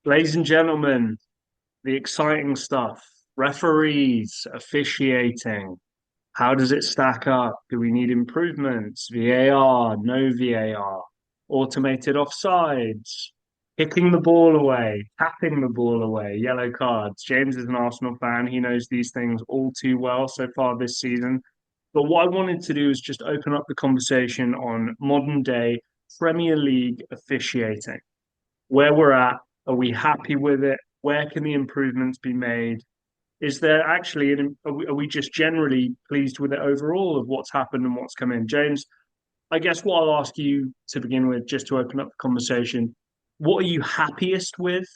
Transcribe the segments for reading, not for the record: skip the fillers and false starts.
Ladies and gentlemen, the exciting stuff. Referees, officiating. How does it stack up? Do we need improvements? VAR, no VAR, automated offsides, kicking the ball away, tapping the ball away, yellow cards. James is an Arsenal fan. He knows these things all too well so far this season. But what I wanted to do is just open up the conversation on modern day Premier League officiating, where we're at. Are we happy with it? Where can the improvements be made? Is there actually, are we just generally pleased with it overall of what's happened and what's come in? James, I guess what I'll ask you to begin with, just to open up the conversation, what are you happiest with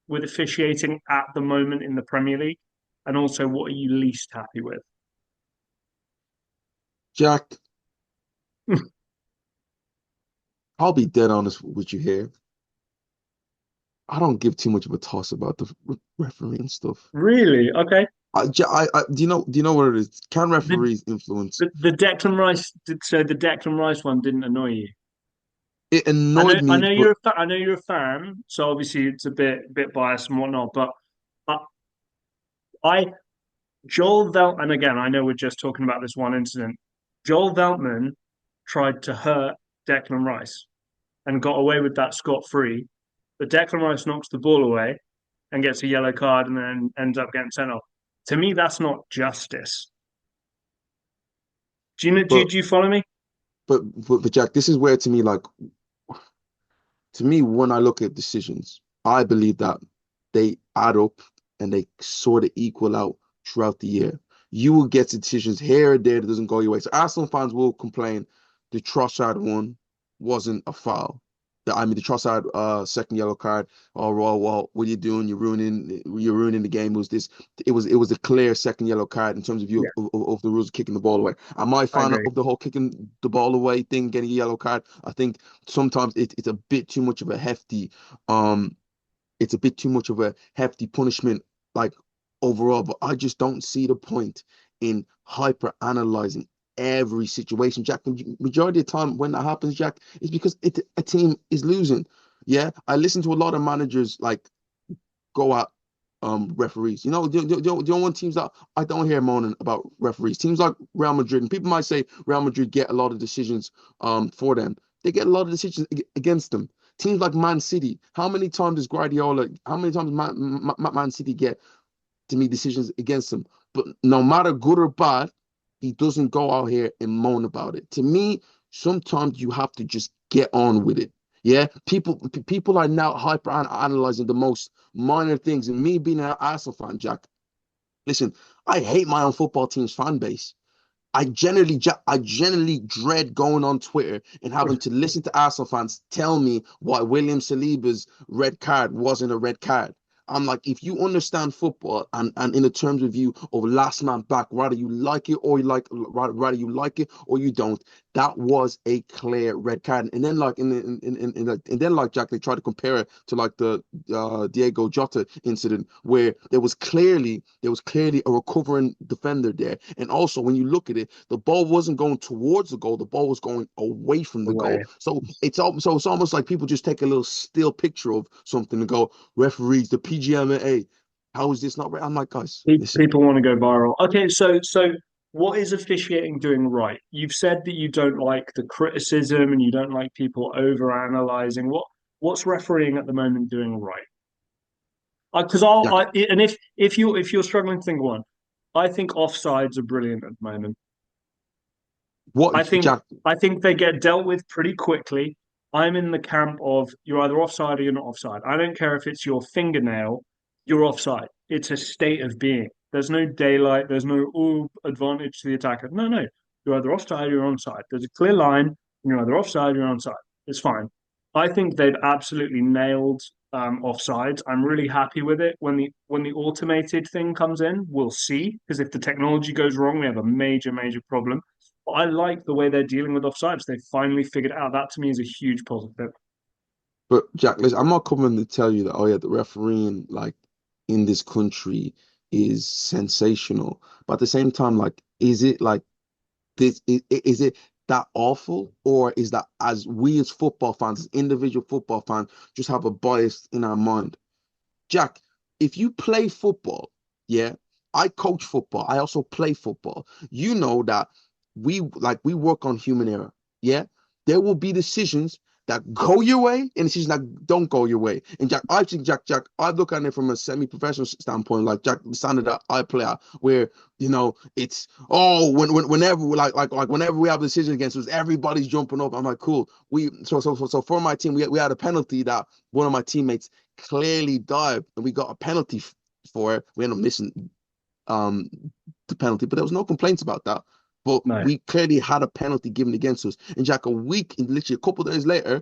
officiating at the moment in the Premier League? And also, what are you least happy with? Jack, I'll be dead honest with you here. I don't give too much of a toss about the refereeing stuff. Really? Okay. Do you know what it is? Can The, referees influence? the Declan Rice, so the Declan Rice one didn't annoy you. It I know, annoyed I me, know but you're I know you're a fan, so obviously it's a bit biased and whatnot. But I, I Joel Velt, and again, I know we're just talking about this one incident. Joel Veltman tried to hurt Declan Rice and got away with that scot-free. But Declan Rice knocks the ball away and gets a yellow card and then ends up getting sent off. To me, that's not justice. Do you know, but do you follow me? but Jack, this is where to me when I look at decisions, I believe that they add up and they sort of equal out throughout the year. You will get decisions here or there that doesn't go your way. So Arsenal fans will complain the Trossard one wasn't a foul. The Trossard second yellow card. Oh well, what are you doing? You're ruining the game. It was a clear second yellow card in terms of you Yeah, of the rules of kicking the ball away. Am I a I fan agree. of the whole kicking the ball away thing, getting a yellow card? I think sometimes it's a bit too much of a hefty um it's a bit too much of a hefty punishment, like overall. But I just don't see the point in hyper analyzing every situation, Jack. Majority of the time when that happens, Jack, is because a team is losing. Yeah, I listen to a lot of managers like go at referees. The only teams that I don't hear moaning about referees, teams like Real Madrid, and people might say Real Madrid get a lot of decisions for them. They get a lot of decisions against them. Teams like Man City, how many times Man City get to me decisions against them? But no matter good or bad, he doesn't go out here and moan about it. To me, sometimes you have to just get on with it. Yeah, people are now hyper analyzing the most minor things. And me being an Arsenal fan, Jack, listen, I hate my own football team's fan base. I generally dread going on Twitter and having to listen to Arsenal fans tell me why William Saliba's red card wasn't a red card. I'm like, if you understand football and in the terms of view of last man back, rather you like it or you don't, that was a clear red card. And then like and then like Jack, they try to compare it to like the Diego Jota incident where there was clearly a recovering defender there. And also when you look at it, the ball wasn't going towards the goal, the ball was going away from the goal. Away. So it's almost like people just take a little still picture of something and go, referees, the PGMA. How is this not right? I'm like, guys, listen. People want to go viral. Okay, so what is officiating doing right? You've said that you don't like the criticism and you don't like people over analyzing. What's refereeing at the moment doing right? Because Yeah, and if you're struggling to think of one, I think offsides are brilliant at the moment. what I think Jack? I think they get dealt with pretty quickly. I'm in the camp of you're either offside or you're not offside. I don't care if it's your fingernail, you're offside. It's a state of being. There's no daylight. There's no advantage to the attacker. No, no. You're either offside or you're onside. There's a clear line, and you're either offside or you're onside. It's fine. I think they've absolutely nailed offsides. I'm really happy with it. When the automated thing comes in, we'll see. Because if the technology goes wrong, we have a major problem. I like the way they're dealing with offsides. They finally figured it out. That to me is a huge positive. But Jack, listen, I'm not coming to tell you that, oh yeah, the refereeing like in this country is sensational. But at the same time, like, is it like is it that awful, or is that as we as football fans, as individual football fans, just have a bias in our mind? Jack, if you play football, yeah, I coach football. I also play football. You know that we work on human error. Yeah, there will be decisions that go your way and decisions that don't go your way. And Jack, I think Jack, I look at it from a semi-professional standpoint, like Jack, the standard that I play at, where it's whenever whenever we have a decision against us, everybody's jumping up. I'm like, cool. So for my team, we had a penalty that one of my teammates clearly dived, and we got a penalty for it. We ended up missing um the penalty, but there was no complaints about that. But No. we clearly had a penalty given against us. And Jack, a week, literally a couple of days later,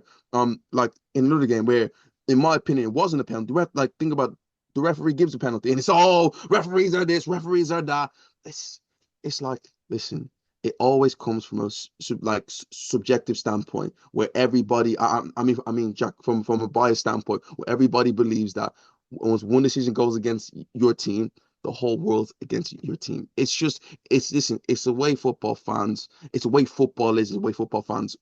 like in another game where, in my opinion, it wasn't a penalty. Think about the referee gives a penalty, and it's all referees are this, referees are that. It's it's like, listen, it always comes from a subjective standpoint where everybody, I mean, Jack, from a biased standpoint, where everybody believes that once one decision goes against your team, the whole world's against your team. Listen, it's the way football fans, it's the way football is, the way football fans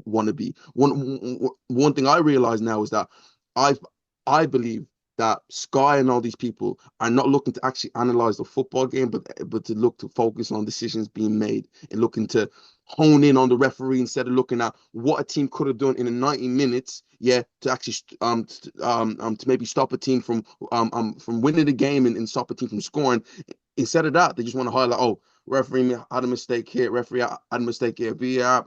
want to be. One thing I realize now is that I I believe that Sky and all these people are not looking to actually analyze the football game, but to look to focus on decisions being made and looking to hone in on the referee instead of looking at what a team could have done in the 90 minutes, yeah, to actually to maybe stop a team from winning the game and stop a team from scoring. Instead of that, they just want to highlight, oh, referee had a mistake here, referee had a mistake here. VAR.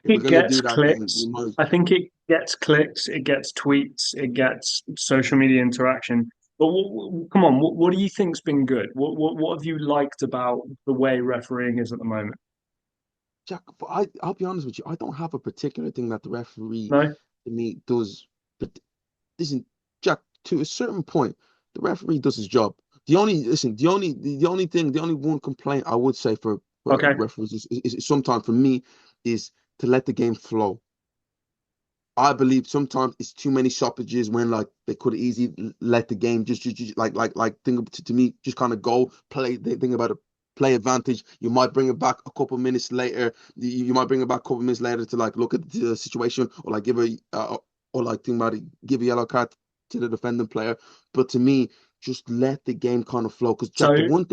If we're It gonna do gets that, then we clicks. might. I think it gets clicks, it gets tweets, it gets social media interaction. But come on, what do you think's been good? What have you liked about the way refereeing is at the moment? Jack, but I'll be honest with you. I don't have a particular thing that the referee No? to me does. But listen, Jack, to a certain point, the referee does his job. The only one complaint I would say for Okay. referees is sometimes for me is to let the game flow. I believe sometimes it's too many stoppages when like they could easily let the game just think to me just kind of go play. They think about a play advantage. You might bring it back a couple minutes later. You might bring it back a couple minutes later to like look at the situation or like give a or like think about it, give a yellow card to the defending player. But to me, just let the game kind of flow. Because Jack, So the one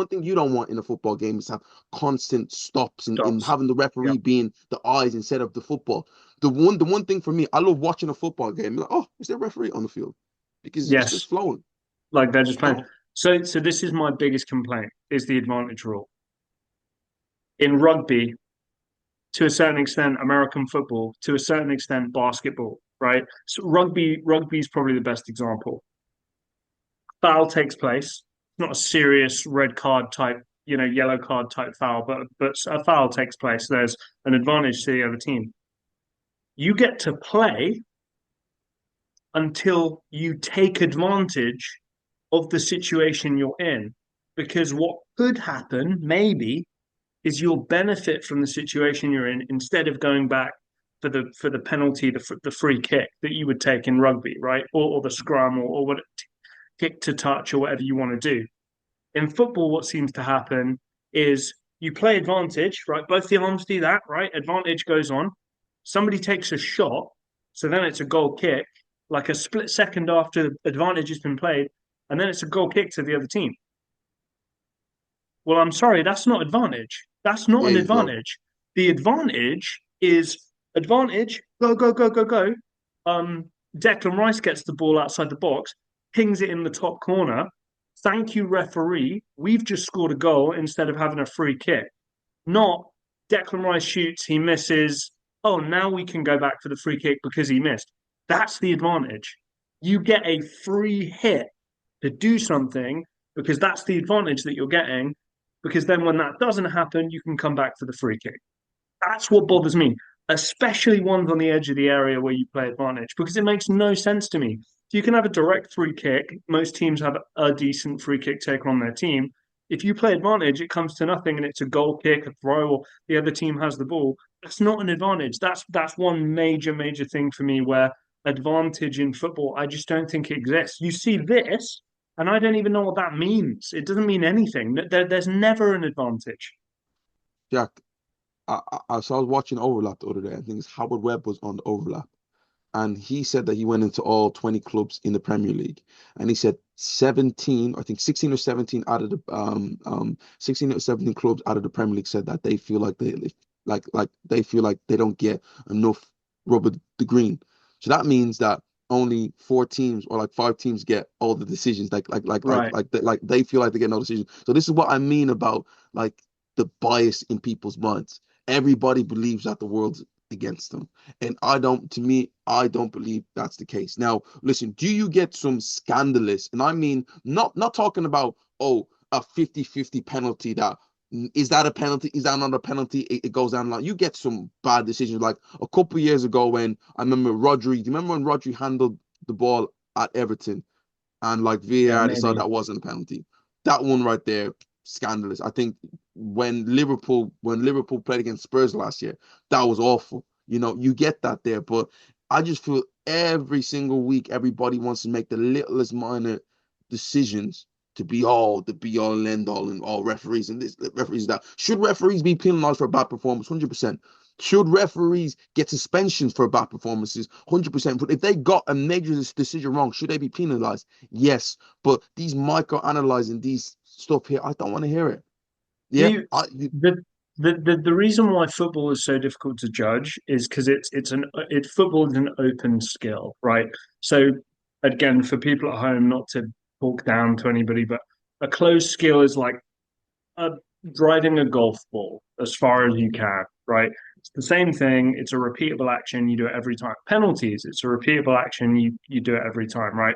thing you don't want in a football game is have constant stops and stops. having the Yeah. referee being the eyes instead of the football. The one thing for me, I love watching a football game. Like, oh, is there a referee on the field? Because it's Yes. just flowing. Like they're just You playing. know? So this is my biggest complaint is the advantage rule. In rugby, to a certain extent, American football, to a certain extent, basketball, right? So rugby is probably the best example. Foul takes place, not a serious red card type, yellow card type foul, but a foul takes place. There's an advantage to the other team. You get to play until you take advantage of the situation you're in. Because what could happen, maybe, is you'll benefit from the situation you're in instead of going back for the penalty, the free kick that you would take in rugby, right? Or the scrum or what kick to touch or whatever you want to do. In football, what seems to happen is you play advantage, right? Both the arms do that, right? Advantage goes on. Somebody takes a shot, so then it's a goal kick, like a split second after advantage has been played, and then it's a goal kick to the other team. Well, I'm sorry, that's not advantage. That's not There an you go. advantage. The advantage is advantage, go, go, go, go, go. Declan Rice gets the ball outside the box, pings it in the top corner. Thank you, referee. We've just scored a goal instead of having a free kick. Not Declan Rice shoots, he misses. Oh, now we can go back for the free kick because he missed. That's the advantage. You get a free hit to do something because that's the advantage that you're getting. Because then when that doesn't happen, you can come back for the free kick. That's what bothers me, especially ones on the edge of the area where you play advantage, because it makes no sense to me. If you can have a direct free kick, most teams have a decent free kick taker on their team. If you play advantage, it comes to nothing and it's a goal kick, a throw, or the other team has the ball. That's not an advantage. That's one major thing for me where advantage in football, I just don't think it exists. You see this, and I don't even know what that means. It doesn't mean anything. There's never an advantage. Jack, so I was watching overlap the other day. I think it's Howard Webb was on the overlap. and he said that he went into all 20 clubs in the Premier League, and he said 17, I think 16 or 17 out of the 16 or 17 clubs out of the Premier League said that they feel like they feel like they don't get enough rubber the green. So that means that only 4 teams or like 5 teams get all the decisions. Right. Like they feel like they get no decisions. So this is what I mean about like the bias in people's minds. Everybody believes that the world's against them. And to me, I don't believe that's the case. Now, listen, do you get some scandalous, and I mean, not talking about, oh, a 50-50 penalty that is that a penalty? Is that not a penalty? It goes down like you get some bad decisions. Like a couple of years ago when I remember Rodri, do you remember when Rodri handled the ball at Everton and like Yeah, VAR decided maybe. that wasn't a penalty? That one right there, scandalous. I think when Liverpool played against Spurs last year, that was awful. You know, you get that there, but I just feel every single week everybody wants to make the littlest minor decisions to be all the be all and end all and all referees and this referees that. Should referees be penalized for a bad performance? 100%. Should referees get suspensions for bad performances? 100%. But if they got a major decision wrong, should they be penalized? Yes. But these micro analyzing these stuff here, I don't want to hear it. Yeah, You, the, the reason why football is so difficult to judge is because football is an open skill, right? So again, for people at home, not to talk down to anybody, but a closed skill is like uh, driving a golf ball as far as you can, right? It's the same thing. It's a repeatable action. You do it every time. Penalties. It's a repeatable action. You do it every time, right?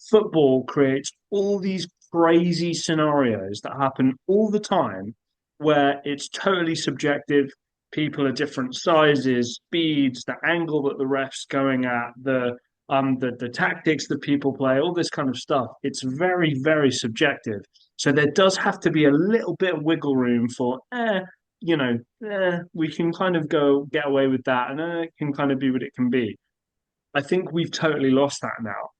Football creates all these crazy scenarios that happen all the time where it's totally subjective. People are different sizes, speeds, the angle that the ref's going at, the tactics that people play, all this kind of stuff. It's very, very subjective. So there does have to be a little bit of wiggle room for, we can kind of go get away with that, and it can kind of be what it can be. I think we've totally lost that now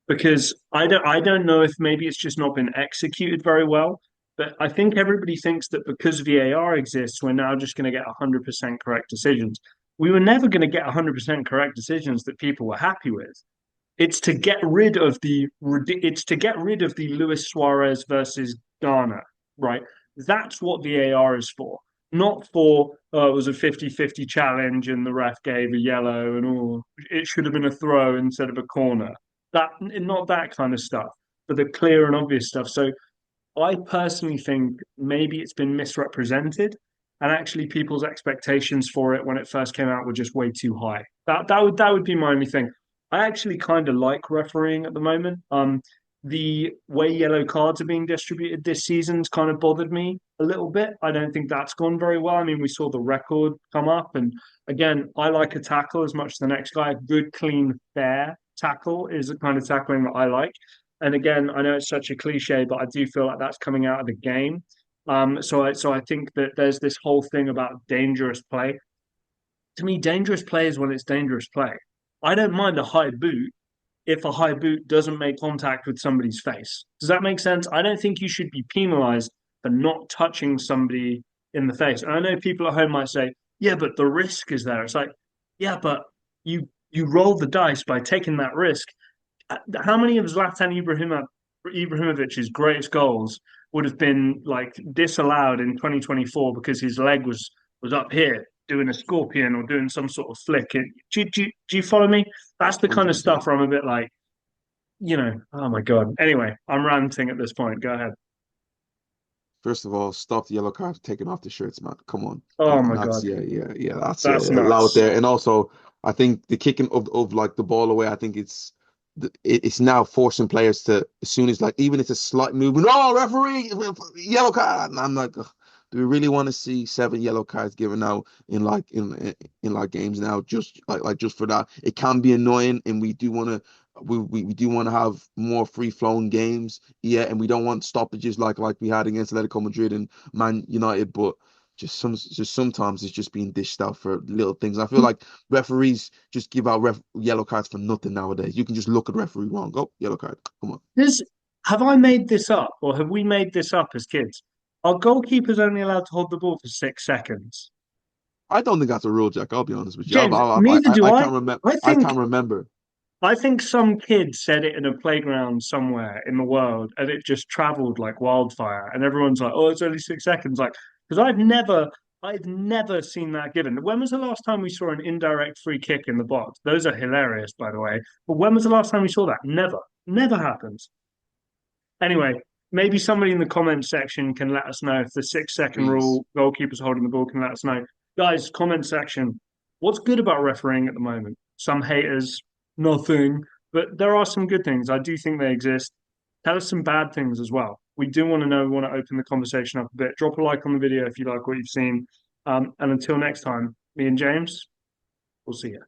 because I don't know if maybe it's just not been executed very well. But I think everybody thinks that because VAR exists, we're now just going to get 100% correct decisions. We were never going to get 100% correct decisions that people were happy with. It's to get rid of the Luis Suarez versus Ghana, right? That's what VAR is for. Not for it was a 50-50 challenge and the ref gave a yellow and all it should have been a throw instead of a corner. That not that kind of stuff, but the clear and obvious stuff. So I personally think maybe it's been misrepresented, and actually people's expectations for it when it first came out were just way too high. That would be my only thing. I actually kind of like refereeing at the moment. The way yellow cards are being distributed this season's kind of bothered me a little bit. I don't think that's gone very well. I mean, we saw the record come up, and again, I like a tackle as much as the next guy. A good, clean, fair tackle is the kind of tackling that I like. And again, I know it's such a cliche, but I do feel like that's coming out of the game. So I think that there's this whole thing about dangerous play. To me, dangerous play is when it's dangerous play. I don't mind a high boot if a high boot doesn't make contact with somebody's face. Does that make sense? I don't think you should be penalized for not touching somebody in the face. And I know people at home might say, "Yeah, but the risk is there." It's like, yeah, but you roll the dice by taking that risk. How many of Ibrahimovic's greatest goals would have been like disallowed in 2024 because his leg was up here doing a scorpion or doing some sort of flick? Do you follow me? That's the kind of stuff 100%. where I'm a bit like, oh my God. Anyway, I'm ranting at this point. Go ahead. First of all, stop the yellow card taking off the shirts, man. Come Oh on. my That's God. yeah. That's That's allowed nuts. there. And also, I think the kicking of like the ball away. I think it's now forcing players to as soon as like even it's a slight movement. Oh, referee, yellow card. And I'm like, ugh, do we really want to see 7 yellow cards given out in in like games now? Just like just for that, it can be annoying, and we do want to we do want to have more free flowing games, yeah, and we don't want stoppages like we had against Atletico Madrid and Man United, but just sometimes it's just being dished out for little things. I feel like referees just give out yellow cards for nothing nowadays. You can just look at the referee wrong, go yellow card. Come on. This Have I made this up or have we made this up as kids? Are goalkeepers only allowed to hold the ball for 6 seconds? I don't think that's a rule, Jack. I'll be honest with you. James, neither do I I. can't remember. I I think can't remember. I think some kid said it in a playground somewhere in the world, and it just traveled like wildfire. And everyone's like, "Oh, it's only 6 seconds." Like, because I've never seen that given. When was the last time we saw an indirect free kick in the box? Those are hilarious, by the way. But when was the last time we saw that? Never, never happens. Anyway, maybe somebody in the comments section can let us know if the 6 second Please. rule, goalkeepers holding the ball, can let us know. Guys, comment section. What's good about refereeing at the moment? Some haters, nothing, but there are some good things. I do think they exist. Tell us some bad things as well. We do want to know. We want to open the conversation up a bit. Drop a like on the video if you like what you've seen. And until next time, me and James, we'll see you.